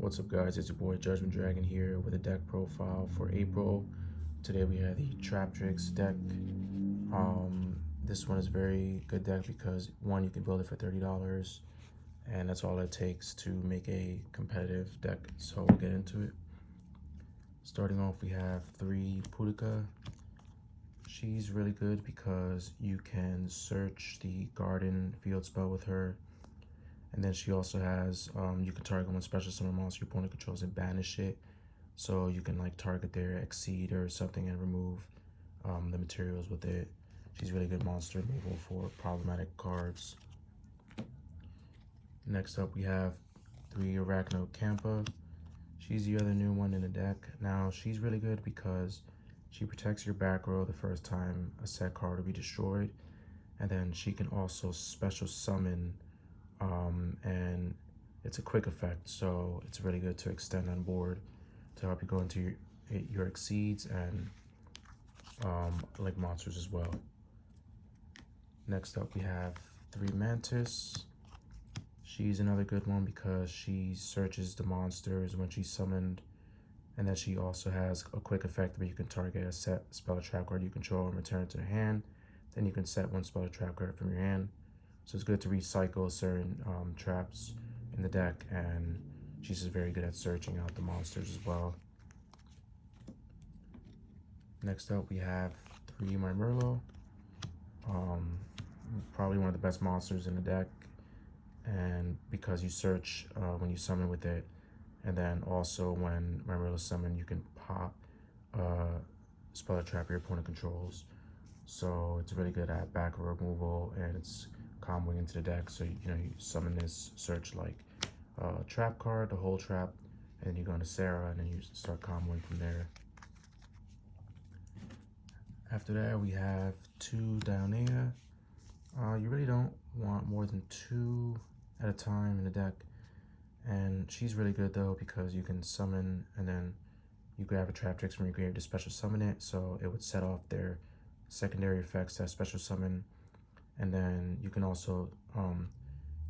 What's up, guys? It's your boy Judgment Dragon here with a deck profile for April. Today we have the Traptrix deck. This one is a very good deck because one, you can build it for $30, and that's all it takes to make a competitive deck. So we'll get into it. Starting off, we have 3 Purica. She's really good because you can search the garden field spell with her. And then she also has, you can target one special summon monster your opponent controls and banish it. So you can like target their Exceed or something and remove the materials with it. She's really good monster removal for problematic cards. Next up we have 3 Arachan. She's the other new one in the deck. Now she's really good because she protects your back row the first time a set card will be destroyed. And then she can also special summon and it's a quick effect, so it's really good to extend on board to help you go into your Exceeds and like monsters as well. Next up we have 3 Mantis. She's another good one because she searches the monsters when she's summoned, and then she also has a quick effect where you can target a set spell or trap card you control and return it to the hand. Then you can set one spell or trap card from your hand. So it's good to recycle certain traps in the deck, and she's just very good at searching out the monsters as well. Next up we have 3 Merlot. Probably one of the best monsters in the deck, and because you search when you summon with it, and then also when Merlot is summoned you can pop spell or trap your opponent controls. So it's really good at back row removal, and it's comboing into the deck. So you summon this, search like trap card, the whole trap, and then you go into Sarah and then you start comboing from there. After that we have 2 Dionaea. You really don't want more than 2 at a time in the deck, and she's really good though because you can summon and then you grab a Traptrix from your grave to special summon it, so it would set off their secondary effects that special summon. And then you can also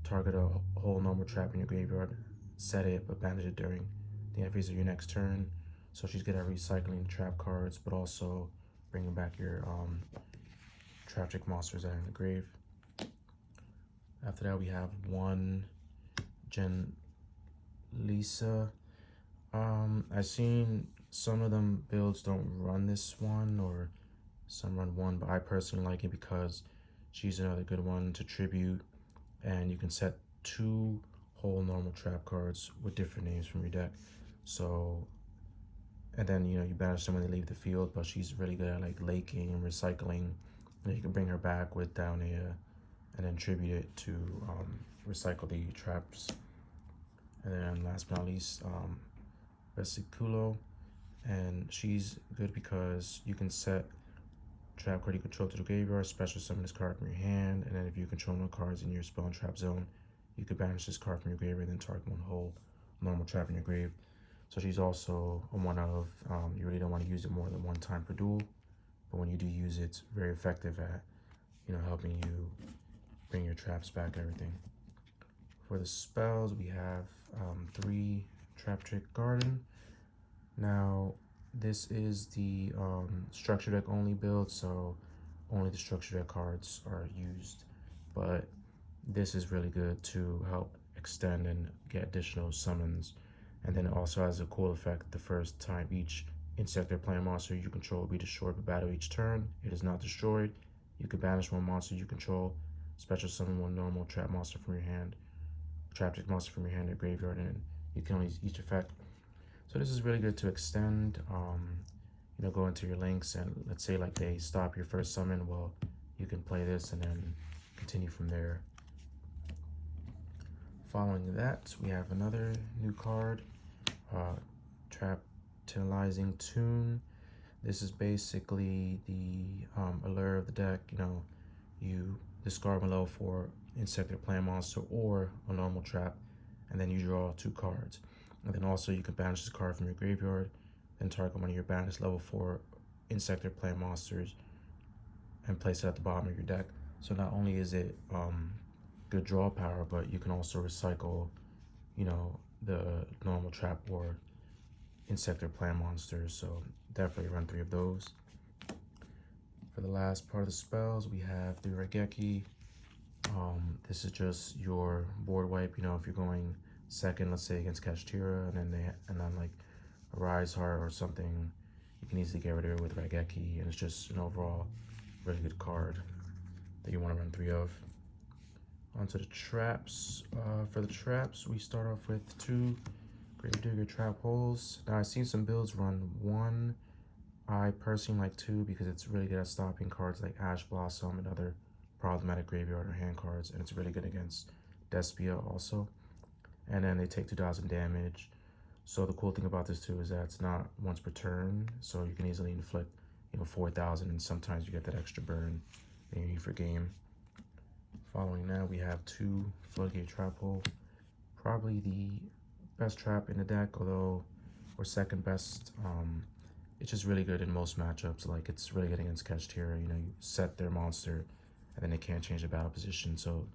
target a whole normal trap in your graveyard, set it, but banish it during the end phase of your next turn. So she's good at recycling trap cards, but also bringing back your Traptrix monsters that are in the grave. After that, we have 1 Lisa. I've seen some of them builds don't run this one, or some run 1, but I personally like it because she's another good one to tribute, and you can set 2 whole normal trap cards with different names from your deck. So, and then you banish them when they leave the field, but she's really good at like laking and recycling. And you can bring her back with Dionaea and then tribute it to recycle the traps. And then last but not least, Penguly Cooler, and she's good because you can set trap card you control to the graveyard, special summon this card from your hand, and then if you control no cards in your spell and trap zone, you could banish this card from your graveyard and then target one whole normal trap in your grave. So she's also a one of, you really don't want to use it more than 1 time per duel, but when you do use it, it's very effective at helping you bring your traps back, everything. For the spells, we have 3 Traptrix Garden. Now this is the structure deck only build, so only the structure deck cards are used, but this is really good to help extend and get additional summons. And then it also has a cool effect: the first time each insect or plant monster you control will be destroyed by battle each turn, it is not destroyed. You can banish 1 monster you control, special summon 1 normal trap monster from your hand, Traptrix monster from your hand or graveyard, and you can only use each effect. So this is really good to extend, go into your links, and let's say like they stop your first summon, well, you can play this and then continue from there. Following that, we have another new card, Tantalizing Tune. This is basically the allure of the deck. You discard below for insect or plant monster or a normal trap, and then you draw 2 cards. And then also you can banish this card from your graveyard, then target one of your banished level 4 insect or plant monsters and place it at the bottom of your deck. So not only is it good draw power, but you can also recycle the normal trap or insect or plant monsters, so definitely run 3 of those. For the last part of the spells, we have the Regecki. This is just your board wipe. You know, if you're going second, let's say against Kashtira, and then like a Rise Heart or something, you can easily get rid of it with Regecki, and it's just an overall really good card that you want to run 3 of. Onto the traps. For the traps, we start off with 2 Gravedigger trap holes. Now I've seen some builds run 1. I personally like 2 because it's really good at stopping cards like Ash Blossom and other problematic graveyard or hand cards, and it's really good against Despia also. And then they take 2,000 damage. So the cool thing about this too is that it's not once per turn, so you can easily inflict, you know, 4,000, and sometimes you get that extra burn that you need for game. Following that, we have 2 Floodgate Trap Hole. Probably the best trap in the deck, although, or second best. It's just really good in most matchups. Like, it's really good against Kashtira. You know, you set their monster, and then they can't change the battle position. So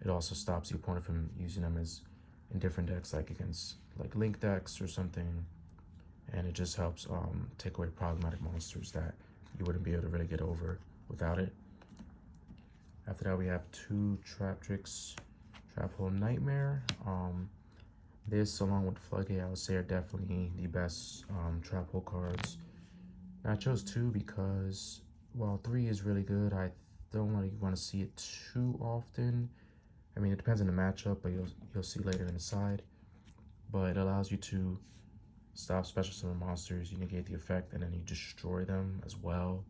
it also stops the opponent from using them as in different decks, like against like Link decks or something. And it just helps take away problematic monsters that you wouldn't be able to really get over without it. After that, we have 2 Traptrix Trap Hole Nightmare. This, along with Floodgate, I would say are definitely the best trap hole cards. Now, I chose 2 because, while 3 is really good, I don't really want to see it too often. I mean, it depends on the matchup, but you'll see later in the side. But it allows you to stop special summon monsters, you negate the effect, and then you destroy them as well.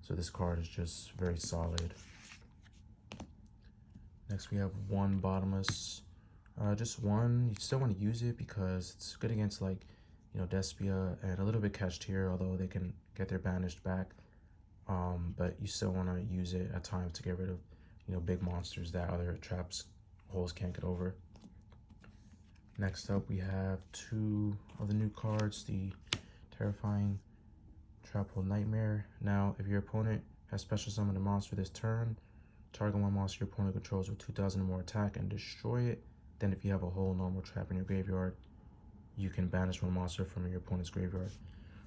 So this card is just very solid. Next, we have 1 bottomless. Just 1. You still want to use it because it's good against, like, you know, Despia and a little bit Kashtira, although they can get their banished back. But you still want to use it at times to get rid of, you know, big monsters that other traps holes can't get over. Next up, we have 2 of the new cards, the Terrifying Trap Hole Nightmare. Now, if your opponent has special summoned a monster this turn, target 1 monster your opponent controls with 2,000 or more attack and destroy it. Then if you have a whole normal trap in your graveyard, you can banish 1 monster from your opponent's graveyard.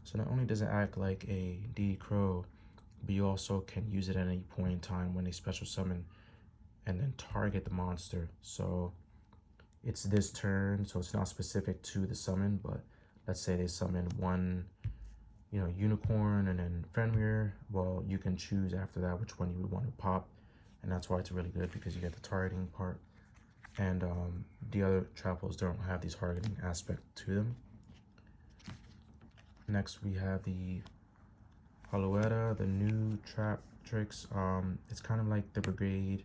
So not only does it act like a DD Crow, but you also can use it at any point in time when they special summon and then target the monster. So it's this turn, so it's not specific to the summon, but let's say they summon 1, you know, Unicorn and then Fenrir. Well, you can choose after that which one you would want to pop, and that's why it's really good, because you get the targeting part. And the other trap holes don't have these targeting aspect to them. Next, we have the hollowetta, the new Traptrix. It's kind of like the Brigade,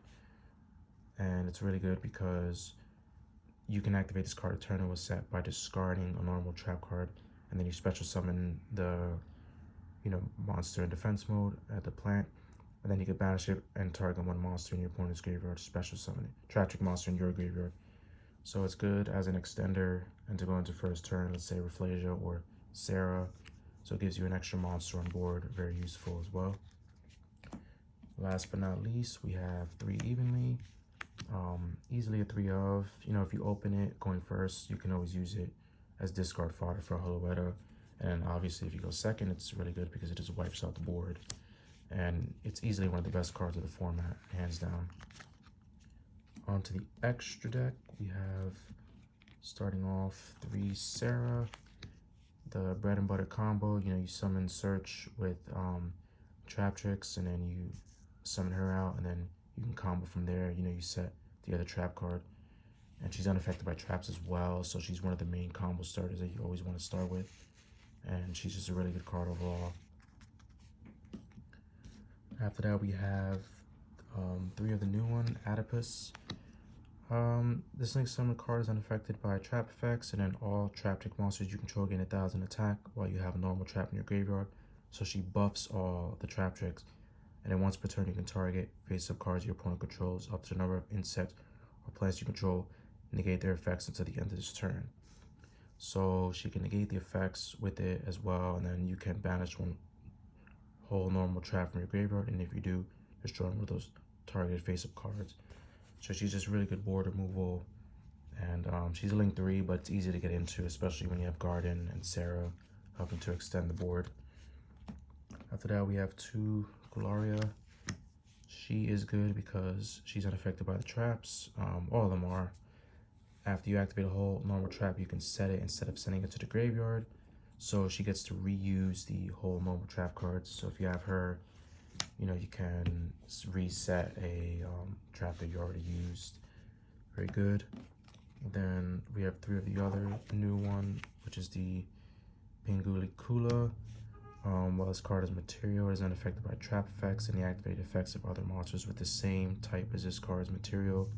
and it's really good because you can activate this card Eternal was set by discarding a normal trap card, and then you special summon the, you know, monster in defense mode at the plant, and then you can banish it and target 1 monster in your opponent's graveyard, special summon it. Traptrix monster in your graveyard. So it's good as an extender and to go into first turn, let's say Rafflesia or Sarah. So it gives you an extra monster on board, very useful as well. Last but not least, we have 3 Evenly. Easily a 3 of. You know, if you open it going first, you can always use it as discard fodder for hollowetta. And obviously if you go second, it's really good because it just wipes out the board. And it's easily one of the best cards of the format, hands down. Onto the extra deck, we have, starting off, 3 Sarah. The bread and butter combo, you know, you summon Search with Traptrix, and then you summon her out, and then you can combo from there. You know, you set the other trap card, and she's unaffected by traps as well, so she's one of the main combo starters that you always want to start with, and she's just a really good card overall. After that, we have 3 of the new one, Adipose. This next summon card is unaffected by trap effects, and then all Traptrix monsters you control gain 1,000 attack while you have a normal trap in your graveyard. So she buffs all the Traptrix, and then once per turn you can target face-up cards your opponent controls up to the number of insects or plants you control, negate their effects until the end of this turn. So she can negate the effects with it as well, and then you can banish 1 whole normal trap from your graveyard, and if you do, destroy 1 of those targeted face-up cards. So she's just really good board removal, And she's a link 3, but it's easy to get into, especially when you have Garden and Sarah helping to extend the board. After that, we have 2 Gloria. She is good because she's unaffected by the traps. All of them are. After you activate a whole normal trap, you can set it instead of sending it to the graveyard. So she gets to reuse the whole normal trap cards. So if you have her, you know, you can reset a trap that you already used. Very good. Then we have 3 of the other new one, which is the Penguly Cooler. While this card is material, it is unaffected by trap effects and the activated effects of other monsters with the same type as this card's material.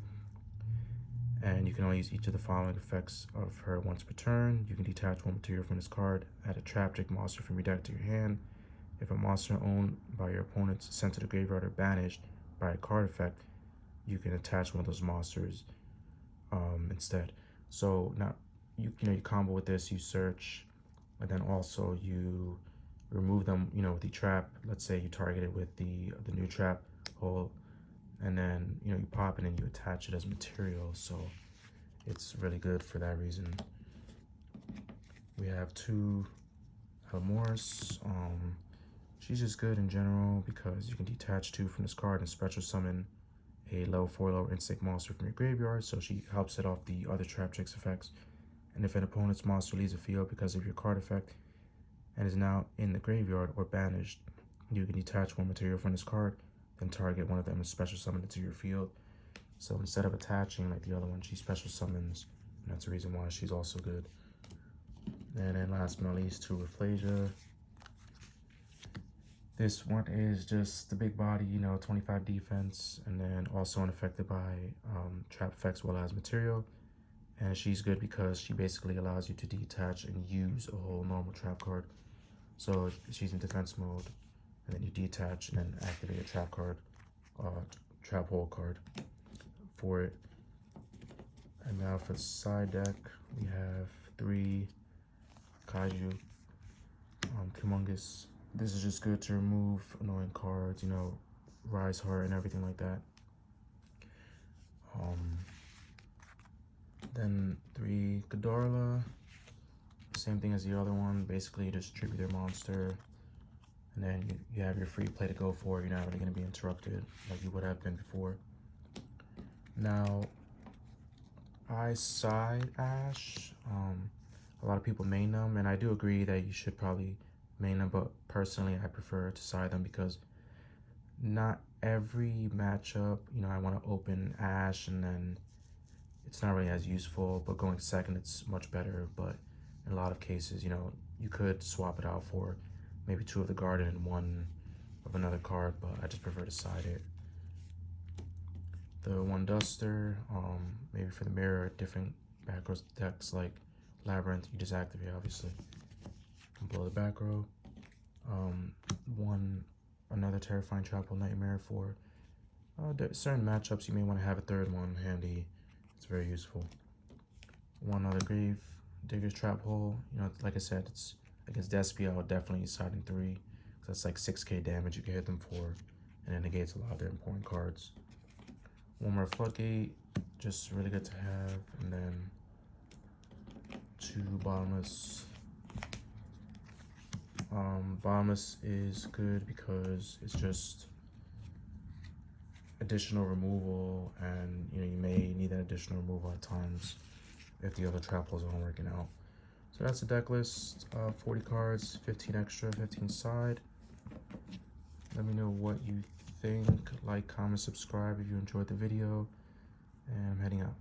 And you can only use each of the following effects of her once per turn. You can detach 1 material from this card, add a Traptrix monster from your deck to your hand. If a monster owned by your opponent is sent to the graveyard or banished by a card effect, you can attach one of those monsters instead. So now you combo with this, you search, and then also you remove them, with the trap. Let's say you target it with the new trap hole, and then you pop it and you attach it as material. So it's really good for that reason. We have 2 Helmors. She's just good in general because you can detach 2 from this card and special summon a level 4 lower insect monster from your graveyard, so she helps set off the other Traptrix effects. And if an opponent's monster leaves the field because of your card effect and is now in the graveyard or banished, you can detach 1 material from this card, then target one of them and special summon it to your field. So instead of attaching like the other one, she special summons, and that's the reason why she's also good. And then last but not least, 2 Rafflesia. This one is just the big body, 25 defense, and then also unaffected by trap effects while it has material. And she's good because she basically allows you to detach and use a whole normal trap card. So she's in defense mode, and then you detach and then activate a trap card, trap hole card for it. And now for the side deck, we have 3 Kaiju, Humongous. This is just good to remove annoying cards, Rise Heart and everything like that. Then 3 Ghidorah, same thing as the other one. Basically, you just tribute their monster, and then you have your free play to go for. You're not really going to be interrupted like you would have been before. Now, I side Ash. A lot of people main them, and I do agree that you should probably main them, but personally I prefer to side them because not every matchup, I want to open Ash and then it's not really as useful, but going second it's much better. But in a lot of cases, you could swap it out for maybe 2 of the Garden and 1 of another card, but I just prefer to side it. The 1 Duster, maybe for the mirror, different back row decks like Labyrinth, you just activate obviously. Below the back row, another Terrifying Trap Hole Nightmare for certain matchups. You may want to have a 3rd one handy. It's very useful. 1 other Grave Digger's Trap Hole. Like I said, it's against Despia. I would definitely side in 3 because that's like 6k damage you can hit them for, and it negates a lot of their important cards. 1 more Floodgate, just really good to have, and then 2 Bottomless. Bottomless is good because it's just additional removal, and you may need that additional removal at times if the other trap holes aren't working out. So that's the deck list. 40 cards, 15 extra, 15 side. Let me know what you think. Like, comment, subscribe if you enjoyed the video, and I'm heading out.